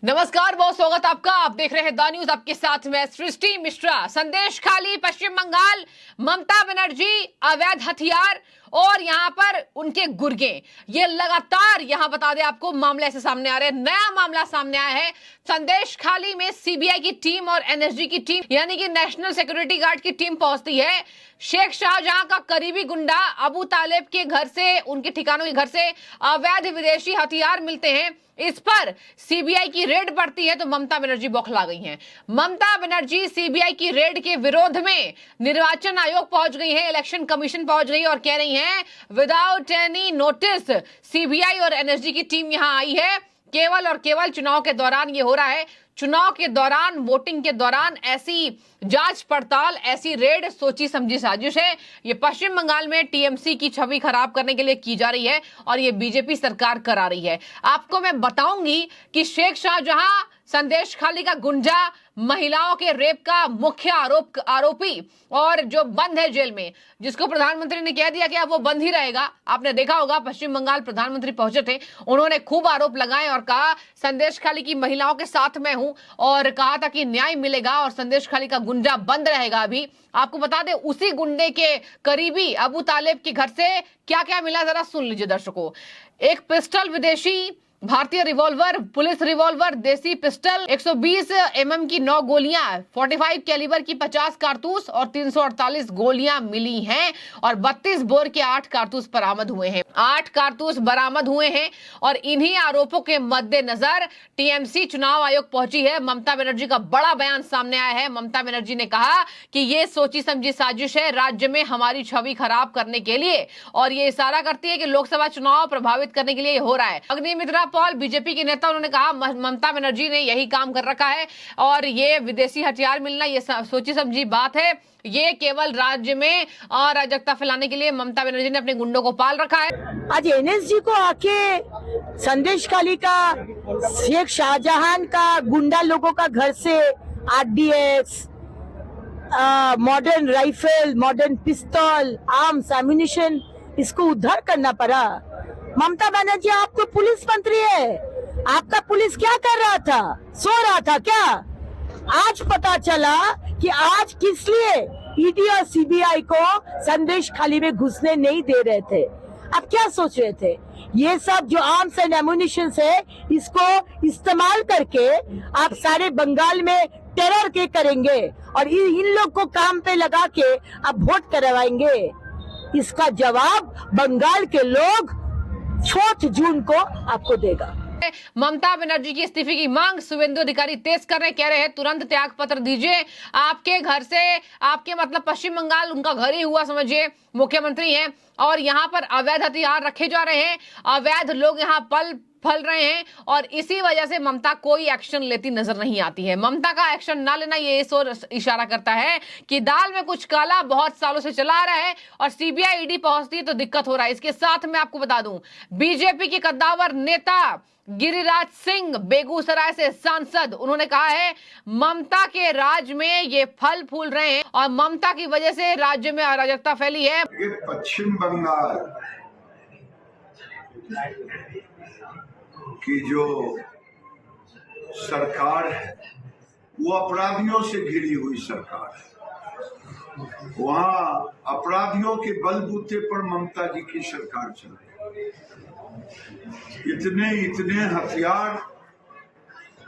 नमस्कार, बहुत स्वागत आपका। आप देख रहे हैं द न्यूज, आपके साथ में सृष्टि मिश्रा। संदेश खाली, पश्चिम बंगाल, ममता बनर्जी, अवैध हथियार और यहां पर उनके गुर्गे, ये लगातार यहां बता दें आपको मामले ऐसे सामने आ रहे हैं। नया मामला सामने आया है। संदेश खाली में सीबीआई की टीम और एनएसजी की टीम यानी कि नेशनल सिक्योरिटी गार्ड की टीम पहुंचती है। शेख शाहजहां का करीबी गुंडा अबू तालेब के घर से, उनके ठिकानों के घर से अवैध विदेशी हथियार मिलते हैं। इस पर सीबीआई की रेड पड़ती है तो ममता बनर्जी बौखला गई हैं। ममता बनर्जी सीबीआई की रेड के विरोध में निर्वाचन आयोग पहुंच गई है, इलेक्शन कमीशन पहुंच गई और कह रही हैं विदाउट एनी नोटिस सीबीआई और एनएसजी की टीम यहां आई है। केवल और केवल चुनाव के दौरान ये हो रहा है। चुनाव के दौरान, वोटिंग के दौरान ऐसी जांच पड़ताल, ऐसी रेड सोची समझी साजिश है। ये पश्चिम बंगाल में टीएमसी की छवि खराब करने के लिए की जा रही है और ये बीजेपी सरकार करा रही है। आपको मैं बताऊंगी कि शेख शाहजहां, संदेश खाली का गुंडा, महिलाओं के रेप का मुख्य आरोपी और जो बंद है जेल में, जिसको प्रधानमंत्री ने कह दिया कि अब वो बंद ही रहेगा। आपने देखा होगा पश्चिम बंगाल प्रधानमंत्री पहुंचे थे, उन्होंने खूब आरोप लगाए और कहा संदेश खाली की महिलाओं के साथ मैं हूं और कहा था कि न्याय मिलेगा और संदेश खाली का गुंडा बंद रहेगा। अभी आपको बता दें उसी गुंडे के करीबी अबू तालेब के घर से क्या क्या मिला, जरा सुन लीजिए दर्शकों। एक पिस्टल, विदेशी भारतीय रिवॉल्वर, पुलिस रिवॉल्वर, देसी पिस्टल, 120 mm की 9 गोलियां, 45 कैलिबर की 50 कारतूस और 348 गोलियां मिली हैं और 32 बोर के 8 कारतूस बरामद हुए हैं। 8 कारतूस बरामद हुए हैं और इन्हीं आरोपों के मद्देनजर टीएमसी चुनाव आयोग पहुंची है। ममता बनर्जी का बड़ा बयान सामने आया है। ममता बनर्जी ने कहा कि ये सोची समझी साजिश है राज्य में हमारी छवि खराब करने के लिए और ये इशारा करती है कि लोकसभा चुनाव प्रभावित करने के लिए हो रहा है। अग्निमित्रा पॉल, बीजेपी के नेता, उन्होंने कहा ममता बनर्जी ने यही काम कर रखा है और ये विदेशी हथियार मिलना ये सोची समझी बात है। ये केवल राज्य में अराजकता फैलाने के लिए ममता बनर्जी ने अपने गुंडों को पाल रखा है। आज एनएसजी को आके संदेश खाली का, शेख शाहजहां का गुंडा लोगों का घर से आरडीएक्स, मॉडर्न राइफल, मॉडर्न पिस्तौल, आर्म्स, एम्युनिशन, इसको उद्धार करना पड़ा। ममता बनर्जी, आप तो पुलिस मंत्री है, आपका पुलिस क्या कर रहा था? सो रहा था क्या? आज पता चला कि आज किस लिए ईडी और सीबीआई को संदेश खाली में घुसने नहीं दे रहे थे। अब क्या सोच रहे थे? ये सब जो आर्म्स एंड एम्युनिशन है, इसको इस्तेमाल करके आप सारे बंगाल में टेरर के करेंगे और इन लोग को काम पे लगा के आप वोट करवाएंगे। इसका जवाब बंगाल के लोग 4 जून को आपको देगा। ममता बनर्जी की इस्तीफे की मांग शुभेंदु अधिकारी तेज कर रहे, कह रहे हैं तुरंत त्याग पत्र दीजिए। आपके घर से, आपके मतलब पश्चिम बंगाल उनका घर ही हुआ समझिए, मुख्यमंत्री हैं और यहाँ पर अवैध हथियार रखे जा रहे हैं, अवैध लोग यहाँ फल रहे हैं और इसी वजह से ममता कोई एक्शन लेती नजर नहीं आती है। ममता का एक्शन ना लेना ये इस ओर इशारा करता है कि दाल में कुछ काला बहुत सालों से चला आ रहा है और सीबीआई ईडी पहुंचती है तो दिक्कत हो रहा है। इसके साथ मैं आपको बता दूं, बीजेपी के कद्दावर नेता गिरिराज सिंह, बेगूसराय से सांसद, उन्होंने कहा है ममता के राज में ये फल फूल रहे हैं और ममता की वजह से राज्य में अराजकता फैली है। पश्चिम बंगाल की जो सरकार है वो अपराधियों से घिरी हुई सरकार है। वहां अपराधियों के बलबूते पर ममता जी की सरकार चल रही है। इतने हथियार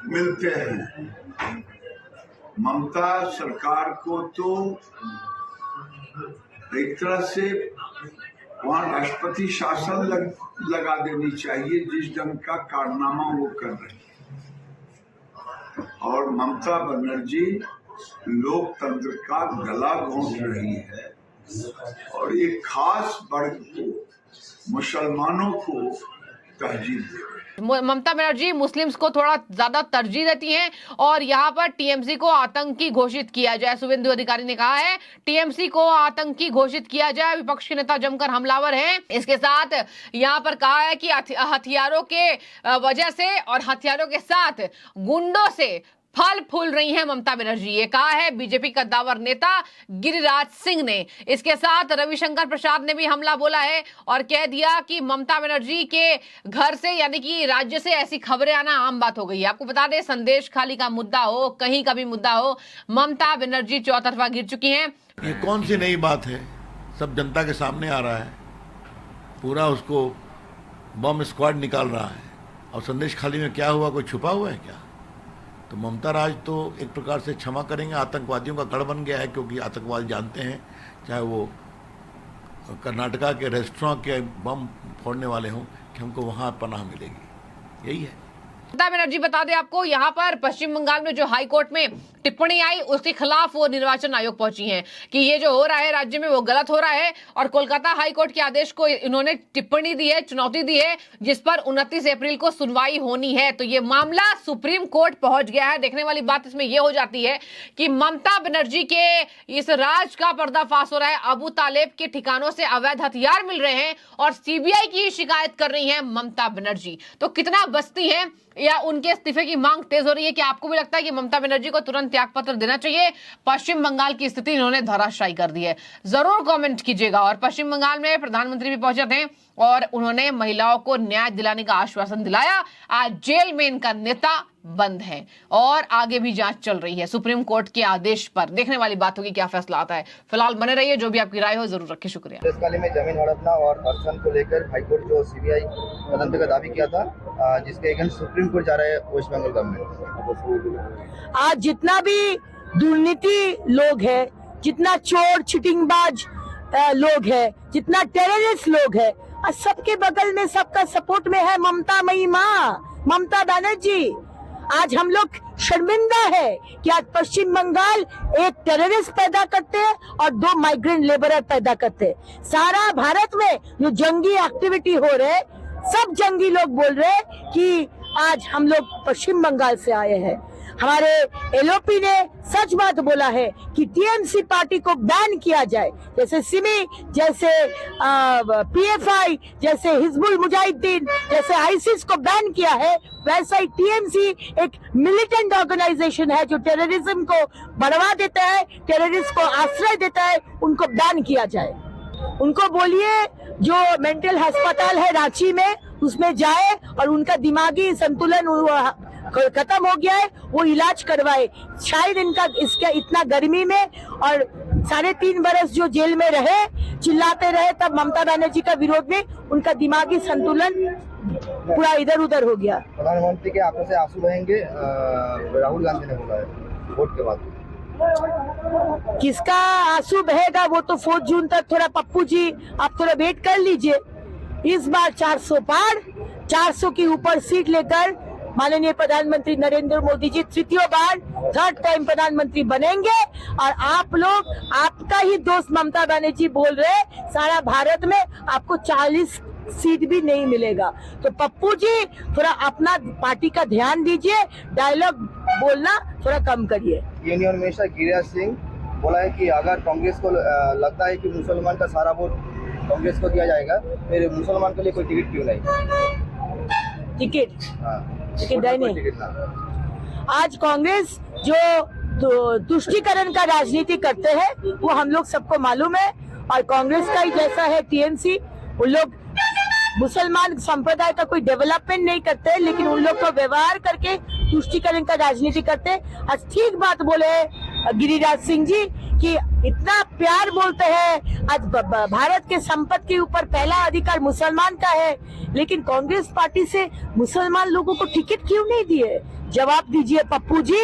मिलते हैं। ममता सरकार को तो एक तरह से वहां राष्ट्रपति शासन लगा देनी चाहिए, जिस ढंग का कारनामा वो कर रहे हैं। और ममता बनर्जी लोकतंत्र का गला घोंट रही है और एक खास वर्ग को, मुसलमानों को तरजीह दे रही है। ममता बनर्जी मुस्लिम्स को थोड़ा ज्यादा तरजीह देती हैं और यहाँ पर टीएमसी को आतंकी घोषित किया जाए। शुभेंदु अधिकारी ने कहा है टीएमसी को आतंकी घोषित किया जाए, विपक्ष के नेता जमकर हमलावर हैं। इसके साथ यहाँ पर कहा है कि हथियारों के वजह से और हथियारों के साथ गुंडों से फल फूल रही हैं ममता बनर्जी। ये कहा है बीजेपी कद्दावर नेता गिरिराज सिंह ने। इसके साथ रविशंकर प्रसाद ने भी हमला बोला है और कह दिया कि ममता बनर्जी के घर से यानी कि राज्य से ऐसी खबरें आना आम बात हो गई है। आपको बता दें, संदेश खाली का मुद्दा हो, कहीं का भी मुद्दा हो, ममता बनर्जी चौतरफा गिर चुकी हैं। ये कौन सी नई बात है, सब जनता के सामने आ रहा है, पूरा उसको बम स्क्वाड निकाल रहा है। और संदेश खाली में क्या हुआ, कोई छुपा हुआ है क्या? तो ममता राज तो एक प्रकार से क्षमा करेंगे, आतंकवादियों का गढ़ बन गया है, क्योंकि आतंकवादी जानते हैं चाहे वो कर्नाटका के रेस्टोरेंट के बम फोड़ने वाले हों कि हमको वहाँ पनाह मिलेगी, यही है। ममता बनर्जी बता दें आपको, यहाँ पर पश्चिम बंगाल में जो हाई कोर्ट में टिप्पणी आई उसके खिलाफ वो निर्वाचन आयोग पहुंची हैं कि ये जो हो रहा है राज्य में वो गलत हो रहा है। और कोलकाता हाई कोर्ट के आदेश को इन्होंने टिप्पणी दी है, चुनौती दी है, जिस पर 29 अप्रैल को सुनवाई होनी है। तो ये मामला सुप्रीम कोर्ट पहुंच गया है। देखने वाली बात इसमें यह हो जाती है कि ममता बनर्जी के इस राज का पर्दाफाश हो रहा है। अबू तालेब के ठिकानों से अवैध हथियार मिल रहे हैं और सीबीआई की शिकायत कर रही है ममता बनर्जी। तो कितना बस्ती है या उनके इस्तीफे की मांग तेज हो रही है? कि आपको भी लगता है कि ममता बनर्जी को तुरंत त्यागपत्र देना चाहिए? पश्चिम बंगाल की स्थिति इन्होंने धराशायी कर दी है, जरूर कमेंट कीजिएगा। और पश्चिम बंगाल में प्रधानमंत्री भी पहुंचे थे और उन्होंने महिलाओं को न्याय दिलाने का आश्वासन दिलाया। आज जेल में इनका नेता बंद है और आगे भी जांच चल रही है सुप्रीम कोर्ट के आदेश पर। देखने वाली बात होगी क्या फैसला आता है। फिलहाल बने रहिए, जो भी आपकी राय हो जरूर रखिए। शुक्रिया। संदेश में जमीन हड़पना और अर्सन को लेकर हाईकोर्ट जो सीबीआई तदंत का दावी किया था, जिसके अगेंस्ट सुप्रीम कोर्ट जा रहा है वेस्ट बंगाल गवर्नमेंट। आज जितना भी दुर्नीति लोग है, जितना चोर चिटिंगबाज लोग है, जितना टेररिस्ट लोग है, आज सबके बगल में सबका सपोर्ट में है ममता मई माँ, ममता बनर्जी। आज हम लोग शर्मिंदा है कि आज पश्चिम बंगाल एक टेररिस्ट पैदा करते हैं और 2 माइग्रेंट लेबरर पैदा करते हैं। सारा भारत में जो जंगी एक्टिविटी हो रहे, सब जंगी लोग बोल रहे हैं कि आज हम लोग पश्चिम बंगाल से आए हैं। हमारे एलओपी ने सच बात बोला है कि टीएमसी पार्टी को बैन किया जाए, जैसे सिमी, जैसे पीएफआई, जैसे हिजबुल मुजाहिदीन, जैसे आईसिस को बैन किया है, वैसा ही टीएमसी एक मिलिटेंट ऑर्गेनाइजेशन है जो टेररिज्म को बढ़ावा देता है, टेररिस्ट को आश्रय देता है, उनको बैन किया जाए। उनको बोलिए जो मेंटल अस्पताल है रांची में, उसमें जाए और उनका दिमागी संतुलन खत्म हो गया है, वो इलाज करवाए। शायद इसका इतना गर्मी में और 3.5 बरस जो जेल में रहे, चिल्लाते रहे, तब ममता बनर्जी का विरोध में उनका दिमागी संतुलन पूरा इधर उधर हो गया। प्रधानमंत्री के आंखों से आंसू बहेंगे, राहुल गांधी ने बोला है वोट के बाद। किसका आंसू बहेगा वो तो 4 जून तक, थोड़ा पप्पू जी आप थोड़ा वेट कर लीजिए। इस बार 400 पार, 400 की ऊपर सीट लेकर माननीय प्रधानमंत्री नरेंद्र मोदी जी तृतीय बार 3rd टाइम प्रधानमंत्री बनेंगे। और आप लोग, आपका ही दोस्त ममता बनर्जी बोल रहे सारा भारत में आपको 40 सीट भी नहीं मिलेगा। तो पप्पू जी थोड़ा अपना पार्टी का ध्यान दीजिए, डायलॉग बोलना थोड़ा कम करिए। यूनियन मिनिस्टर गिरिराज सिंह बोला है कि अगर कांग्रेस को लगता है कि मुसलमान का सारा वोट कांग्रेस को दिया जाएगा, फिर मुसलमान के लिए कोई टिकट क्यों नहीं? टिकट नहीं। आज कांग्रेस जो तुष्टीकरण का राजनीति करते हैं वो हम लोग सबको मालूम है। और कांग्रेस का ही जैसा है टीएमसी, उन लोग मुसलमान संप्रदाय का कोई डेवलपमेंट नहीं करते, लेकिन उन लोग को व्यवहार करके तुष्टीकरण का राजनीति करते। आज ठीक बात बोले गिरिराज सिंह जी कि इतना प्यार बोलते हैं। आज भारत के संपत्ति के ऊपर पहला अधिकार मुसलमान का है, लेकिन कांग्रेस पार्टी से मुसलमान लोगों को टिकट क्यों नहीं दिए? जवाब दीजिए पप्पू जी।